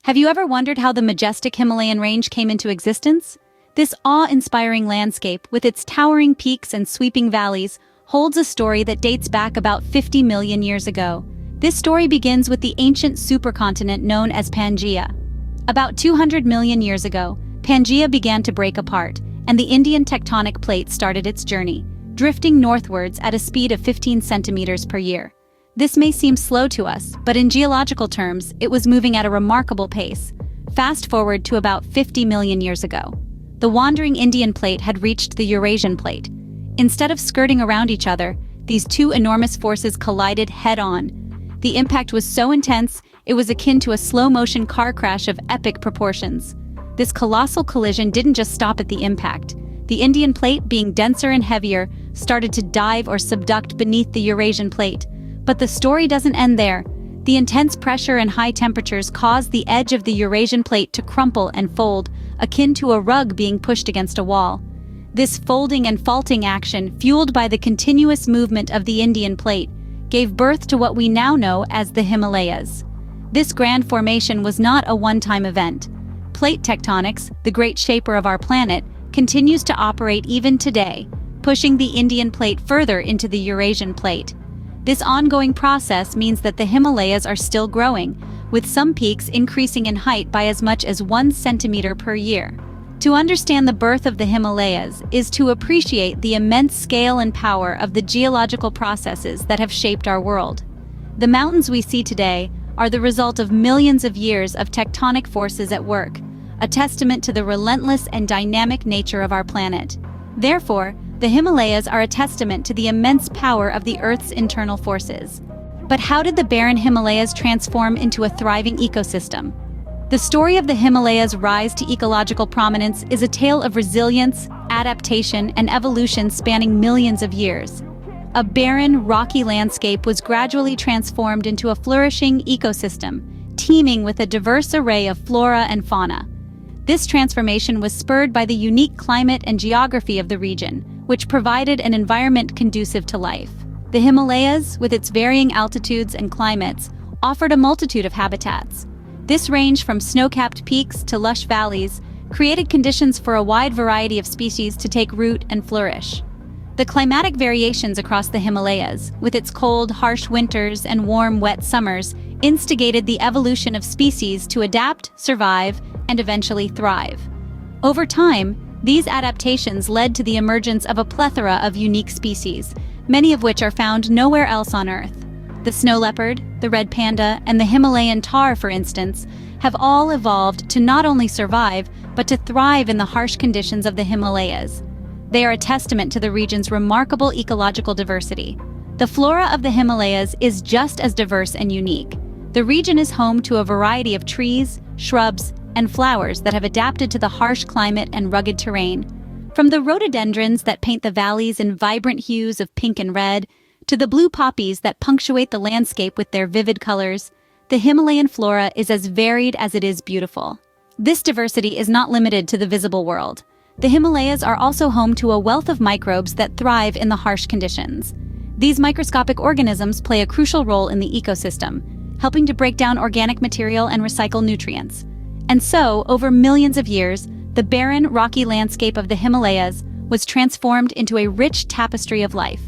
Have you ever wondered how the majestic Himalayan range came into existence? This awe-inspiring landscape, with its towering peaks and sweeping valleys, holds a story that dates back about 50 million years ago. This story begins with the ancient supercontinent known as Pangaea. About 200 million years ago, Pangaea began to break apart, and the Indian tectonic plate started its journey, drifting northwards at a speed of 15 centimeters per year. This may seem slow to us, but in geological terms, it was moving at a remarkable pace. Fast forward to about 50 million years ago. The wandering Indian plate had reached the Eurasian plate. Instead of skirting around each other, these two enormous forces collided head-on. The impact was so intense, it was akin to a slow-motion car crash of epic proportions. This colossal collision didn't just stop at the impact. The Indian plate, being denser and heavier, started to dive or subduct beneath the Eurasian plate. But the story doesn't end there. The intense pressure and high temperatures caused the edge of the Eurasian plate to crumple and fold, akin to a rug being pushed against a wall. This folding and faulting action, fueled by the continuous movement of the Indian plate, gave birth to what we now know as the Himalayas. This grand formation was not a one-time event. Plate tectonics, the great shaper of our planet, continues to operate even today, pushing the Indian plate further into the Eurasian plate. This ongoing process means that the Himalayas are still growing, with some peaks increasing in height by as much as 1 centimeter per year. To understand the birth of the Himalayas is to appreciate the immense scale and power of the geological processes that have shaped our world. The mountains we see today are the result of millions of years of tectonic forces at work, a testament to the relentless and dynamic nature of our planet. Therefore, the Himalayas are a testament to the immense power of the Earth's internal forces. But how did the barren Himalayas transform into a thriving ecosystem? The story of the Himalayas' rise to ecological prominence is a tale of resilience, adaptation, and evolution spanning millions of years. A barren, rocky landscape was gradually transformed into a flourishing ecosystem, teeming with a diverse array of flora and fauna. This transformation was spurred by the unique climate and geography of the region, which provided an environment conducive to life. The Himalayas, with its varying altitudes and climates, offered a multitude of habitats. This range from snow-capped peaks to lush valleys created conditions for a wide variety of species to take root and flourish. The climatic variations across the Himalayas, with its cold, harsh winters and warm, wet summers, instigated the evolution of species to adapt, survive, and eventually thrive. Over time, these adaptations led to the emergence of a plethora of unique species, many of which are found nowhere else on Earth. The snow leopard, the red panda, and the Himalayan tahr, for instance, have all evolved to not only survive, but to thrive in the harsh conditions of the Himalayas. They are a testament to the region's remarkable ecological diversity. The flora of the Himalayas is just as diverse and unique. The region is home to a variety of trees, shrubs, and flowers that have adapted to the harsh climate and rugged terrain. From the rhododendrons that paint the valleys in vibrant hues of pink and red, to the blue poppies that punctuate the landscape with their vivid colors, the Himalayan flora is as varied as it is beautiful. This diversity is not limited to the visible world. The Himalayas are also home to a wealth of microbes that thrive in the harsh conditions. These microscopic organisms play a crucial role in the ecosystem, helping to break down organic material and recycle nutrients. And so, over millions of years, the barren, rocky landscape of the Himalayas was transformed into a rich tapestry of life.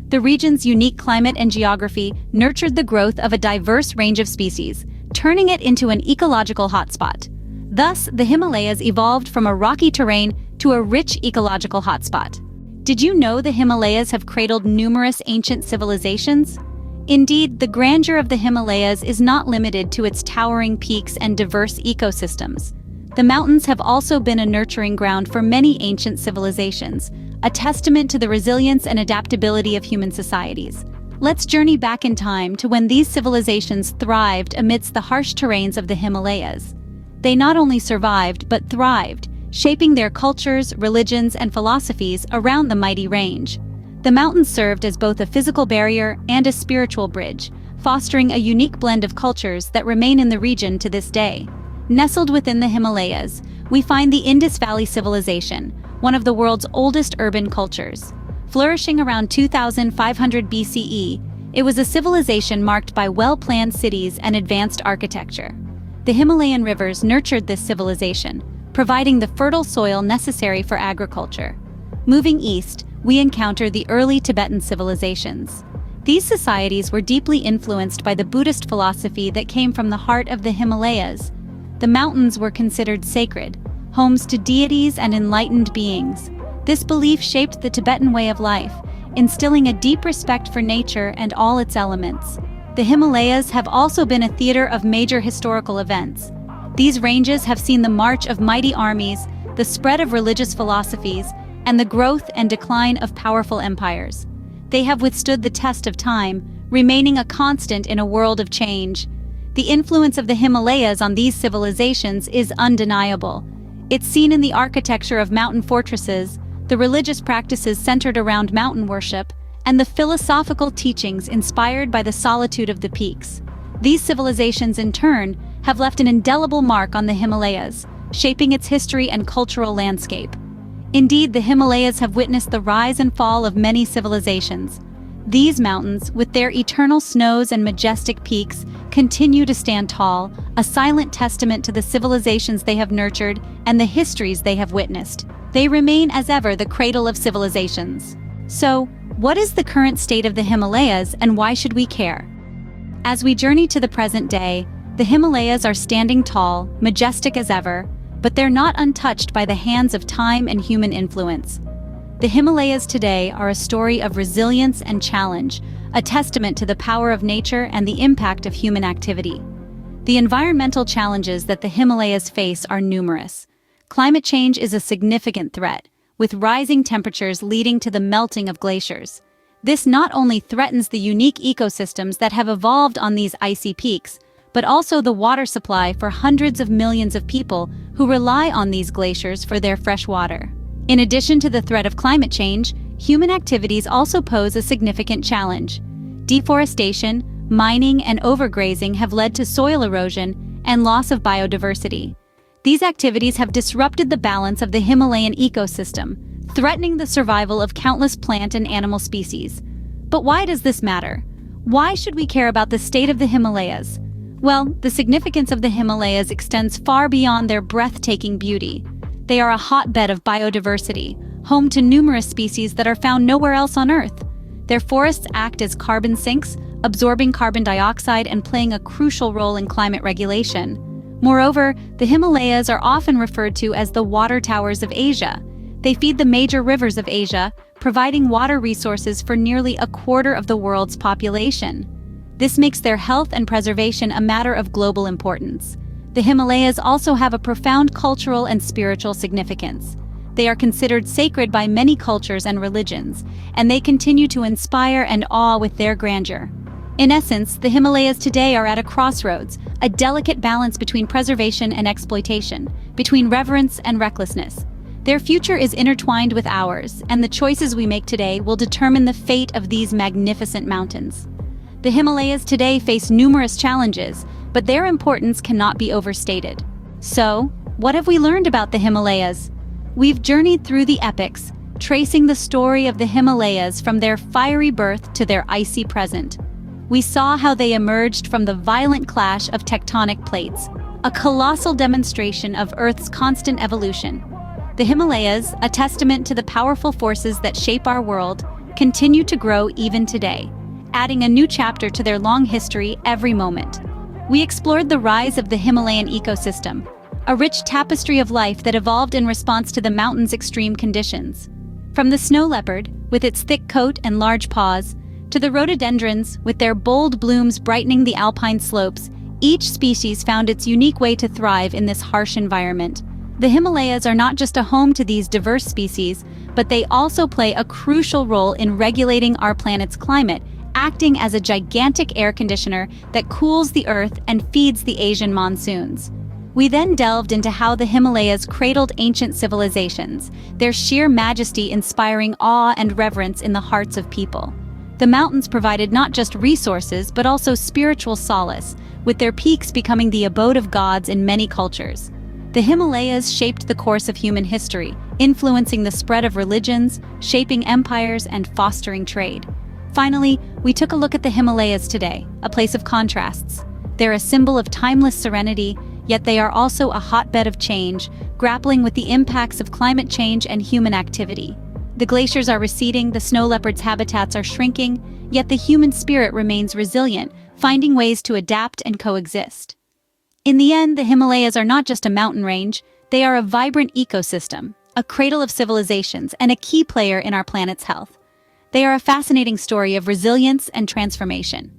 The region's unique climate and geography nurtured the growth of a diverse range of species, turning it into an ecological hotspot. Thus, the Himalayas evolved from a rocky terrain to a rich ecological hotspot. Did you know the Himalayas have cradled numerous ancient civilizations? Indeed, the grandeur of the Himalayas is not limited to its towering peaks and diverse ecosystems. The mountains have also been a nurturing ground for many ancient civilizations, a testament to the resilience and adaptability of human societies. Let's journey back in time to when these civilizations thrived amidst the harsh terrains of the Himalayas. They not only survived, but thrived, shaping their cultures, religions, and philosophies around the mighty range. The mountains served as both a physical barrier and a spiritual bridge, fostering a unique blend of cultures that remain in the region to this day. Nestled within the Himalayas, we find the Indus Valley Civilization, one of the world's oldest urban cultures. Flourishing around 2500 BCE, it was a civilization marked by well-planned cities and advanced architecture. The Himalayan rivers nurtured this civilization, providing the fertile soil necessary for agriculture. Moving east, we encounter the early Tibetan civilizations. These societies were deeply influenced by the Buddhist philosophy that came from the heart of the Himalayas. The mountains were considered sacred, homes to deities and enlightened beings. This belief shaped the Tibetan way of life, instilling a deep respect for nature and all its elements. The Himalayas have also been a theater of major historical events. These ranges have seen the march of mighty armies, the spread of religious philosophies, and the growth and decline of powerful empires. They have withstood the test of time, remaining a constant in a world of change. The influence of the Himalayas on these civilizations is undeniable. It's seen in the architecture of mountain fortresses, the religious practices centered around mountain worship, and the philosophical teachings inspired by the solitude of the peaks. These civilizations, in turn, have left an indelible mark on the Himalayas, shaping its history and cultural landscape. Indeed, the Himalayas have witnessed the rise and fall of many civilizations. These mountains, with their eternal snows and majestic peaks, continue to stand tall, a silent testament to the civilizations they have nurtured and the histories they have witnessed. They remain as ever the cradle of civilizations. So, what is the current state of the Himalayas and why should we care? As we journey to the present day, the Himalayas are standing tall, majestic as ever, but they're not untouched by the hands of time and human influence. The Himalayas today are a story of resilience and challenge, a testament to the power of nature and the impact of human activity. The environmental challenges that the Himalayas face are numerous. Climate change is a significant threat, with rising temperatures leading to the melting of glaciers. This not only threatens the unique ecosystems that have evolved on these icy peaks, but also the water supply for hundreds of millions of people who rely on these glaciers for their fresh water. In addition to the threat of climate change, human activities also pose a significant challenge. Deforestation, mining, and overgrazing have led to soil erosion and loss of biodiversity. These activities have disrupted the balance of the Himalayan ecosystem, threatening the survival of countless plant and animal species. But why does this matter? Why should we care about the state of the Himalayas? Well, the significance of the Himalayas extends far beyond their breathtaking beauty. They are a hotbed of biodiversity, home to numerous species that are found nowhere else on Earth. Their forests act as carbon sinks, absorbing carbon dioxide and playing a crucial role in climate regulation. Moreover, the Himalayas are often referred to as the water towers of Asia. They feed the major rivers of Asia, providing water resources for nearly a quarter of the world's population. This makes their health and preservation a matter of global importance. The Himalayas also have a profound cultural and spiritual significance. They are considered sacred by many cultures and religions, and they continue to inspire and awe with their grandeur. In essence, the Himalayas today are at a crossroads, a delicate balance between preservation and exploitation, between reverence and recklessness. Their future is intertwined with ours, and the choices we make today will determine the fate of these magnificent mountains. The Himalayas today face numerous challenges, but their importance cannot be overstated. So, what have we learned about the Himalayas? We've journeyed through the epics, tracing the story of the Himalayas from their fiery birth to their icy present. We saw how they emerged from the violent clash of tectonic plates, a colossal demonstration of Earth's constant evolution. The Himalayas, a testament to the powerful forces that shape our world, continue to grow even today, adding a new chapter to their long history every moment. We explored the rise of the Himalayan ecosystem, a rich tapestry of life that evolved in response to the mountain's extreme conditions. From the snow leopard, with its thick coat and large paws, to the rhododendrons, with their bold blooms brightening the alpine slopes, each species found its unique way to thrive in this harsh environment. The Himalayas are not just a home to these diverse species, but they also play a crucial role in regulating our planet's climate, acting as a gigantic air conditioner that cools the Earth and feeds the Asian monsoons. We then delved into how the Himalayas cradled ancient civilizations, their sheer majesty inspiring awe and reverence in the hearts of people. The mountains provided not just resources, but also spiritual solace, with their peaks becoming the abode of gods in many cultures. The Himalayas shaped the course of human history, influencing the spread of religions, shaping empires, and fostering trade. Finally, we took a look at the Himalayas today, a place of contrasts. They're a symbol of timeless serenity, yet they are also a hotbed of change, grappling with the impacts of climate change and human activity. The glaciers are receding, the snow leopard's habitats are shrinking, yet the human spirit remains resilient, finding ways to adapt and coexist. In the end, the Himalayas are not just a mountain range, they are a vibrant ecosystem, a cradle of civilizations, and a key player in our planet's health. They are a fascinating story of resilience and transformation.